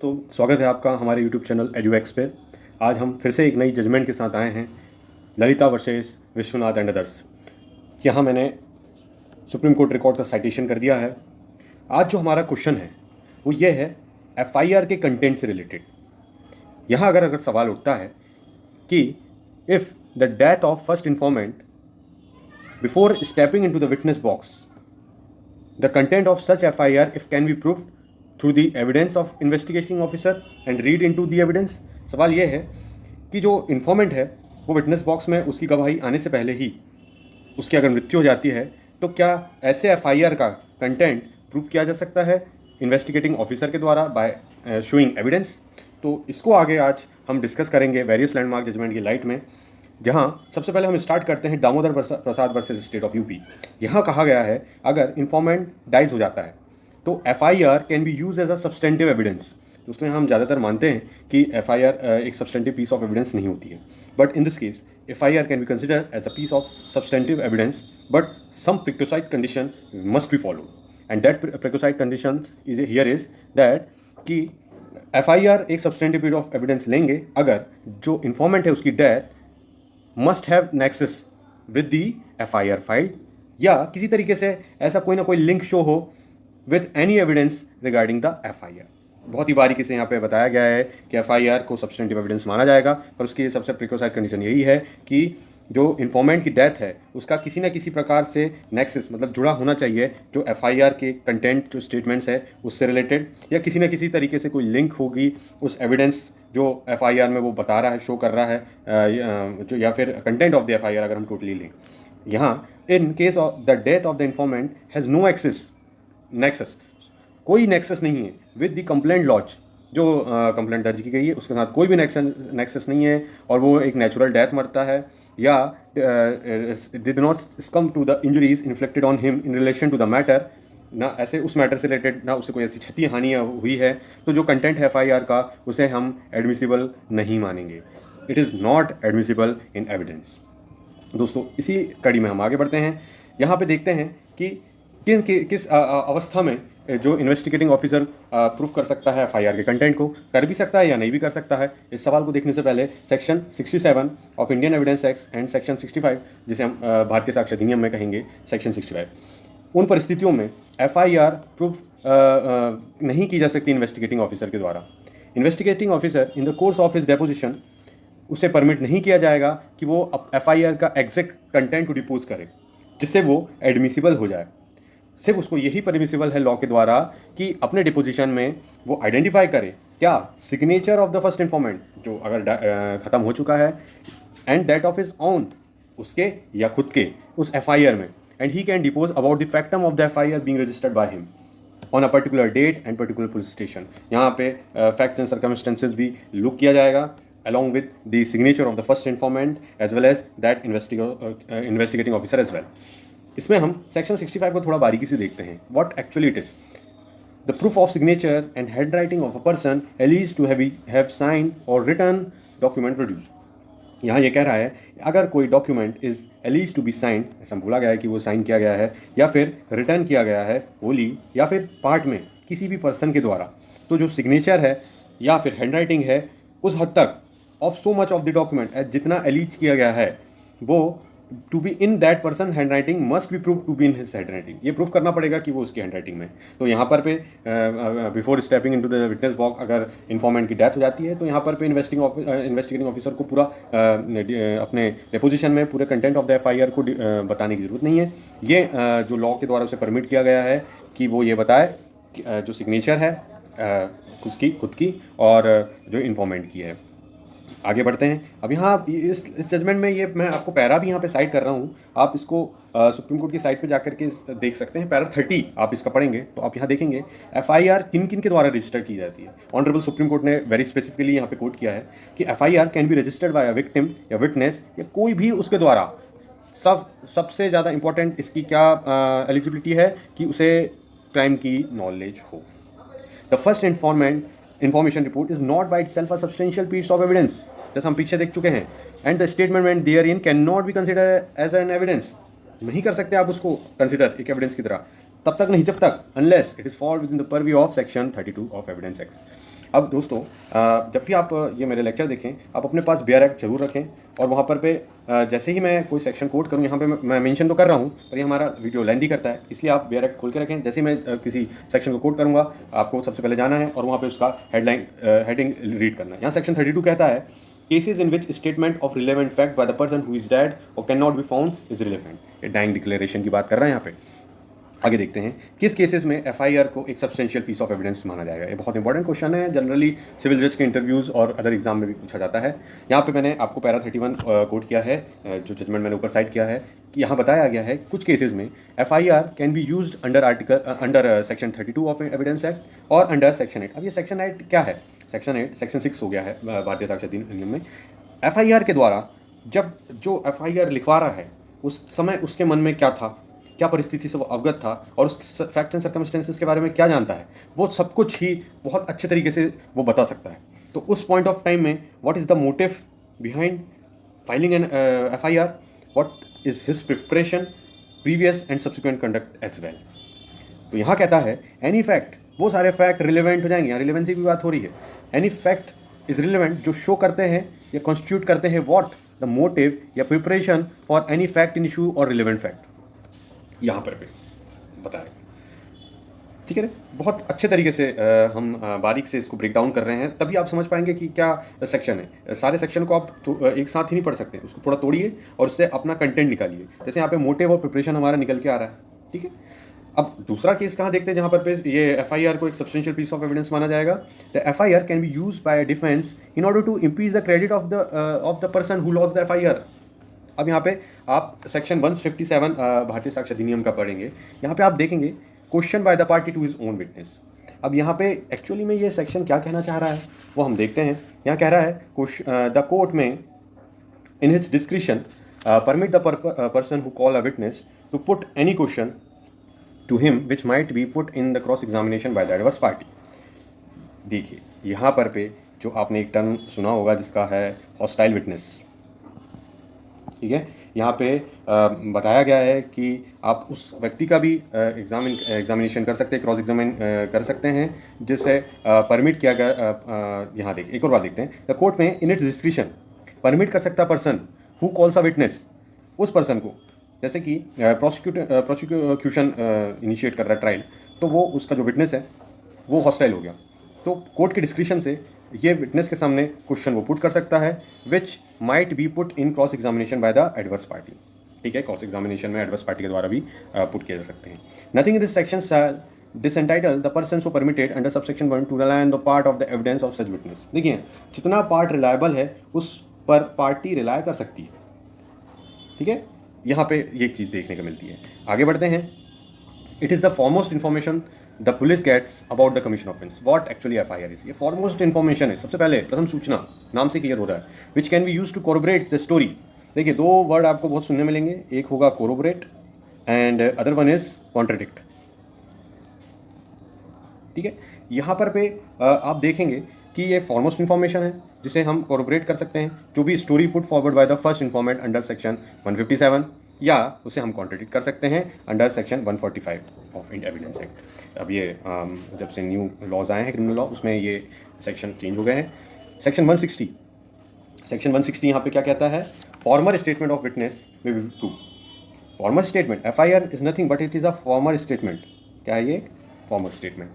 दोस्तों, स्वागत है आपका हमारे यूट्यूब चैनल एडुएक्स पे। आज हम फिर से एक नई जजमेंट के साथ आए हैं, Lalita versus Vishwanath and others. यहाँ मैंने सुप्रीम कोर्ट रिकॉर्ड का साइटेशन कर दिया है। आज जो हमारा क्वेश्चन है वो ये है एफआईआर के कंटेंट से रिलेटेड। यहाँ अगर सवाल उठता है कि if the death of first informant before stepping into the witness box, the content of such FIR if can be proved through the evidence of investigating officer and read into the evidence. सवाल ये है कि जो informant है वो witness box में उसकी गवाही आने से पहले ही उसकी अगर मृत्यु हो जाती है तो क्या ऐसे एफआईआर का कंटेंट प्रूव किया जा सकता है इन्वेस्टिगेटिंग ऑफिसर के द्वारा बाय शोइंग एविडेंस। तो इसको आगे आज हम डिस्कस करेंगे वेरियस लैंडमार्क जजमेंट की लाइट में, जहाँ सबसे पहले हम स्टार्ट करते हैं दामोदर प्रसाद वर्सेस स्टेट ऑफ यूपी। यहाँ कहा गया है अगर इन्फॉर्मेंट डाइज हो जाता है तो FIR can be use as a substantive evidence. दोस्तों, हम ज़्यादातर मानते हैं कि एफआईआर एक सब्सटेंटिव पीस ऑफ एविडेंस नहीं होती है, but in this case FIR can be consider as a piece of substantive evidence, but some prerequisite condition must be follow and that prerequisite condition is here is that कि FIR एक substantive piece of evidence लेंगे अगर जो informant है उसकी death must have nexus with the FIR file, या किसी तरीके से ऐसा कोई ना कोई लिंक शो हो with any evidence regarding the FIR. बहुत ही बारीकी से यहाँ पे बताया गया है कि एफआईआर को सब्सटेंटिव एविडेंस माना जाएगा, पर उसकी सबसे प्रिकॉशनरी कंडीशन यही है कि जो इन्फॉर्मेंट की डेथ है उसका किसी न किसी प्रकार से नेक्सस मतलब जुड़ा होना चाहिए जो एफआईआर के कंटेंट जो स्टेटमेंट्स है उससे रिलेटेड, या किसी न किसी तरीके से कोई लिंक होगी उस एविडेंस जो एफआईआर में वो बता रहा है, शो कर रहा है, जो या फिर कंटेंट ऑफ द एफआईआर अगर हम टोटली लें। यहाँ in case of the death of the informant has no nexus, कोई नेक्सस नहीं है विद द कंप्लेंट लॉज, जो कंप्लेंट दर्ज की गई है उसके साथ कोई भी नेक्सस नहीं है और वो एक नेचुरल डेथ मरता है या did not succumb to the injuries inflicted on him in relation to the matter, ना ऐसे उस मैटर से रिलेटेड ना उससे कोई ऐसी क्षति हानियाँ हुई है, तो जो कंटेंट है एफआईआर का उसे हम एडमिसिबल नहीं मानेंगे। It is not admissible in evidence. दोस्तों, इसी कड़ी में हम आगे बढ़ते हैं। यहाँ पे देखते हैं कि किस अवस्था में जो इन्वेस्टिगेटिंग ऑफिसर प्रूफ कर सकता है एफआईआर के कंटेंट को, कर भी सकता है या नहीं भी कर सकता है। इस सवाल को देखने से पहले section 67 of Indian evidence act and section 65, जिसे हम भारतीय साक्ष्य अधिनियम में कहेंगे सेक्शन 65, उन परिस्थितियों में एफआईआर प्रूफ नहीं की जा सकती इन्वेस्टिगेटिंग ऑफिसर के द्वारा। Investigating officer in the course of his deposition, उसे परमिट नहीं किया जाएगा कि वो एफआईआर का एग्जैक्ट कंटेंट को डिपोज करे जिससे वो एडमिसिबल हो जाए। सिर्फ उसको यही परमिसिबल है लॉ के द्वारा कि अपने डिपोजिशन में वो आइडेंटिफाई करे क्या signature of the first informant जो अगर ख़त्म हो चुका है and that of his own, उसके या खुद के उस एफआईआर में, and he can depose about the factum of the FIR being registered by him on a particular date and particular police station. यहाँ पे फैक्ट्स एंड सर्कमस्टेंसेज भी look किया जाएगा along with the signature of the first informant as well as that investigating officer as well. इसमें हम section 65 को थोड़ा बारीकी से देखते हैं। What actually it is? The proof of signature and handwriting of a person alleged to have signed or written document produced. यहाँ ये कह रहा है अगर कोई document is allege to be signed, ऐसा बोला गया है कि वो साइन किया गया है या फिर रिटर्न किया गया है होली या फिर पार्ट में किसी भी पर्सन के द्वारा, तो जो सिग्नेचर है या फिर हैंडराइटिंग है उस हद तक of so much of the document जितना एलीज किया गया है वो to be in that person hand writing must be prove to be in his hand writing, ये प्रूव करना पड़ेगा कि वो उसकी हैंड राइटिंग में। तो यहाँ पर पे before stepping into the witness box अगर इन्फॉर्मेंट की डेथ हो जाती है तो यहाँ पर पे इन्वेस्टिगेटिंग ऑफिसर को पूरा अपने डिपोजिशन में पूरे कंटेंट ऑफ द एफआईआर को बताने की जरूरत नहीं है। ये जो लॉ के द्वारा उसे परमिट किया गया है कि वो ये बताए जो सिग्नेचर है उसकी खुद की और जो इन्फॉर्मेंट की है। आगे बढ़ते हैं। अब यहाँ इस जजमेंट में ये मैं आपको पैरा भी यहाँ पे साइड कर रहा हूँ, आप इसको सुप्रीम कोर्ट की साइट पे जाकर के देख सकते हैं। पैरा 30 आप इसका पढ़ेंगे तो आप यहाँ देखेंगे एफआईआर किन किन के द्वारा रजिस्टर की जाती है। ऑनरेबल सुप्रीम कोर्ट ने वेरी स्पेसिफिकली यहाँ पे कोट किया है कि FIR can be registered bye a victim या विटनेस या कोई भी उसके द्वारा। सबसे ज़्यादा इंपॉर्टेंट इसकी क्या एलिजिबिलिटी है कि उसे क्राइम की नॉलेज हो। The first information report is not by itself a substantial piece of evidence, जैसा हम पीछे देख चुके हैं, and the statement therein cannot be considered as an evidence, नहीं कर सकते आप उसको कंसिडर एक एविडेंस की तरह तब तक नहीं जब तक unless it is fall within the purview of section 32 of evidence act। अब दोस्तों जब भी आप ये मेरे लेक्चर देखें, आप अपने पास बेयर एक्ट जरूर रखें, और वहाँ पर जैसे ही मैं कोई सेक्शन कोट करूँ, यहाँ पे मैं मेंशन तो कर रहा हूँ, पर ये हमारा वीडियो लेंथी करता है, इसलिए आप बेयर एक्ट खोल के रखें। जैसे ही मैं किसी सेक्शन को कोट करूँगा, आपको सबसे पहले जाना है और वहाँ पर उसका हेडिंग रीड करना है। यहाँ सेक्शन 32 कहता है, cases in which statement of relevant fact by the person who is dead और can not be found is relevant. ये डाइंग डिक्लेरेशन की बात कर रहे हैं यहाँ पे। आगे देखते हैं किस केसेस में एफआईआर को एक सब्सटेंशियल पीस ऑफ एविडेंस माना जाएगा। ये बहुत इंपॉर्टेंट क्वेश्चन है, जनरली सिविल जज के इंटरव्यूज़ और अदर एग्जाम में भी पूछा जाता है। यहाँ पे मैंने आपको पैरा 31 कोट किया है, जो जजमेंट मैंने ऊपर साइड किया है, कि यहाँ बताया गया है कुछ केसेस में FIR can be used under section 32 of evidence act और अंडर सेक्शन 8। अब ये सेक्शन 8 क्या है? सेक्शन 6 हो गया है भारतीय साक्ष्य अधिनियम में। एफआईआर के द्वारा जब जो एफआईआर लिखवा रहा है उस समय उसके मन में क्या था, क्या परिस्थिति से वो अवगत था और उस फैक्ट एंड सर्कमस्टेंसेस के बारे में क्या जानता है, वो सब कुछ ही बहुत अच्छे तरीके से वो बता सकता है। तो उस पॉइंट ऑफ टाइम में what is the motive behind filing an FIR, what is his preparation, previous and subsequent conduct as well. तो यहाँ कहता है एनी फैक्ट, वो सारे फैक्ट रिलेवेंट हो जाएंगे। यहाँ रिलेवेंसी की बात हो रही है। एनी फैक्ट इज रिलेवेंट जो शो करते हैं या कॉन्स्टिट्यूट करते हैं व्हाट द मोटिव या preparation for any fact in issue और रिलेवेंट फैक्ट, यहाँ पर भी बताया। ठीक है, बहुत अच्छे तरीके से हम बारीक से इसको ब्रेक डाउन कर रहे हैं, तभी आप समझ पाएंगे कि क्या सेक्शन है। सारे सेक्शन को आप एक साथ ही नहीं पढ़ सकते, उसको थोड़ा तोड़िए और उससे अपना कंटेंट निकालिए। जैसे यहाँ पे मोटिव और प्रिपरेशन हमारा निकल के आ रहा है। ठीक है, अब दूसरा केस कहाँ देखते हैं जहाँ पर ये एफआईआर को एक सब्सटेंशियल पीस ऑफ एविडेंस माना जाएगा। The FIR can be used by defence in order to increase the credit of the person who launch the FIR. अब यहाँ पे आप सेक्शन 157 भारतीय साक्ष्य अधिनियम का पढ़ेंगे। यहाँ पे आप देखेंगे question by the party to his own witness. अब यहाँ पे एक्चुअली में ये सेक्शन क्या कहना चाह रहा है वो हम देखते हैं। यहाँ कह रहा है द कोर्ट में in his discretion permit the person who call a witness to put any question to him which might be put in the cross examination by the adverse party. देखिए यहाँ पर पे जो आपने एक टर्म सुना होगा जिसका है हॉस्टाइल विटनेस। ठीक है, यहाँ पे बताया गया है कि आप उस व्यक्ति का भी एग्जामिनेशन कर सकते हैं, क्रॉस एग्जामिन कर सकते हैं, जिसे परमिट किया गया। यहाँ देखिए एक और बात देखते हैं। द कोर्ट में इन इट्स डिस्क्रिशन परमिट कर सकता person who calls a witness, उस पर्सन को, जैसे कि प्रोसिक्यूशन इनिशिएट कर रहा है ट्रायल, तो वो उसका जो विटनेस है वो हॉस्टाइल हो गया, तो कोर्ट के डिस्क्रिशन से ये विटनेस के सामने क्वेश्चन वो पुट कर सकता है which might be put in cross examination by the adverse party. ठीक है, क्रॉस एग्जामिनेशन में एडवर्स पार्टी के द्वारा भी पुट किए जा सकते हैं। Nothing in this section shall disentitle the person so permitted under subsection 1 to rely on the part of the evidence of such witness. देखिए जितना पार्ट रिलायबल है उस पर पार्टी रिलाय कर सकती है। ठीक है, यहाँ पे ये चीज़ देखने को मिलती है। आगे बढ़ते हैं। It is the foremost information the police gets about the commission offence what actually FIR is. ये फॉरमोस्ट इन्फॉर्मेशन है, सबसे पहले प्रथम सूचना, नाम से क्लियर हो रहा है। Which can be use to corroborate the story. देखिए दो वर्ड आपको बहुत सुनने मिलेंगे, एक होगा corroborate and other one is contradict. ठीक है, यहाँ पर पे आप देखेंगे कि ये फॉरमोस्ट इन्फॉर्मेशन है जिसे हम कोरोबरेट कर सकते हैं, जो भी story put forward by the first informant under section 157, या उसे हम कॉन्ट्रडिक्ट कर सकते हैं under section 145 of India evidence act. अब ये जब से न्यू लॉज आए हैं क्रिमिनल लॉ, उसमें ये सेक्शन चेंज हो गए हैं। सेक्शन 160 यहाँ पे क्या कहता है? फॉर्मर स्टेटमेंट ऑफ विटनेस में be prove. Former statement, FIR is nothing but it is a former statement. क्या है ये? Former statement.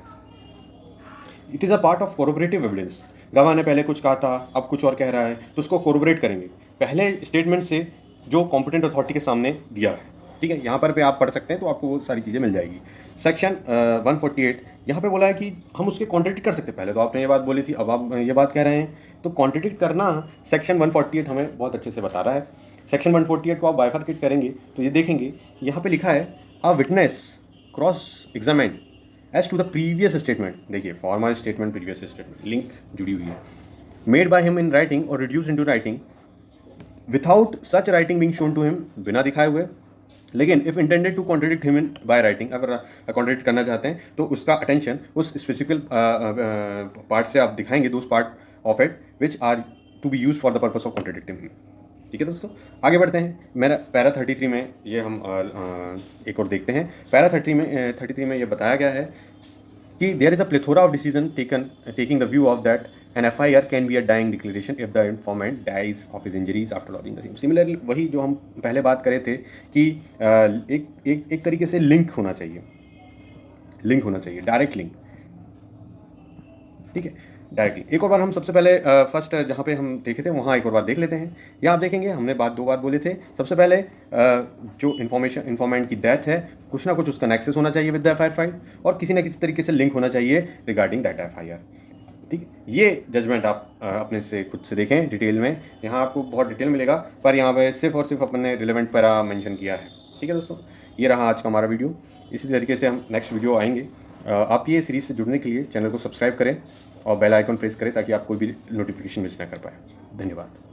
It is a part of corroborative evidence. गवाह ने पहले कुछ कहा था, अब कुछ और कह रहा है, तो उसको कोरोबरेट करेंगे पहले स्टेटमेंट से जो कॉम्पिटेंट अथॉरिटी के सामने दिया है। ठीक है, यहाँ पर पे आप पढ़ सकते हैं तो आपको वो सारी चीज़ें मिल जाएगी। सेक्शन 148 यहाँ पे बोला है कि हम उसके कॉन्ट्रडिक्ट कर सकते हैं। पहले तो आपने ये बात बोली थी, अब आप ये बात कह रहे हैं, तो कॉन्ट्रडिक्ट करना सेक्शन 148 हमें बहुत अच्छे से बता रहा है। सेक्शन 148 को आप बाइफरकेट करेंगे तो ये देखेंगे यहाँ पे लिखा है a witness cross examine as to the previous statement. देखिए former statement, previous statement, link जुड़ी हुई है। Made by him in writing और reduce into writing without such writing being shown to him, बिना दिखाए हुए। लेकिन if intended to contradict him in by writing, अगर कॉन्ट्रडिक्ट करना चाहते हैं तो उसका अटेंशन उस स्पेसिफिक पार्ट से आप दिखाएंगे, those part of it which are to be use for the purpose of contradicting him. ठीक है दोस्तों, आगे बढ़ते हैं। मेरा पैरा 33 में ये हम एक और देखते हैं। पैरा 33 में ये बताया गया है कि there is a plethora of decision taking the view of that an FIR can be a dying declaration if the informant dies of his injuries after lodging the same. Similarly वही जो हम पहले बात करे थे कि एक तरीके से लिंक होना चाहिए, डायरेक्ट लिंक। ठीक है, डायरेक्टली एक और बार हम सबसे पहले फर्स्ट जहाँ पे हम देखे थे वहाँ एक और बार देख लेते हैं। यहाँ आप देखेंगे हमने दो बात बोले थे। सबसे पहले जो इन्फॉर्मेंट की डेथ है, कुछ ना कुछ उसका नेक्सस होना चाहिए विद द FIR फाइल, और किसी ना किसी तरीके से लिंक होना चाहिए रिगार्डिंग दैट FIR। ठीक है, ये जजमेंट आप अपने से खुद से देखें डिटेल में, यहाँ आपको बहुत डिटेल मिलेगा, पर यहाँ पे सिर्फ और सिर्फ अपने रिलेवेंट पैरा मेंशन किया है। ठीक है दोस्तों, ये रहा आज का हमारा वीडियो। इसी तरीके से हम नेक्स्ट वीडियो आएंगे। आप ये सीरीज़ से जुड़ने के लिए चैनल को सब्सक्राइब करें और बेल आइकन प्रेस करें ताकि आप कोई भी नोटिफिकेशन मिस ना कर पाए। धन्यवाद।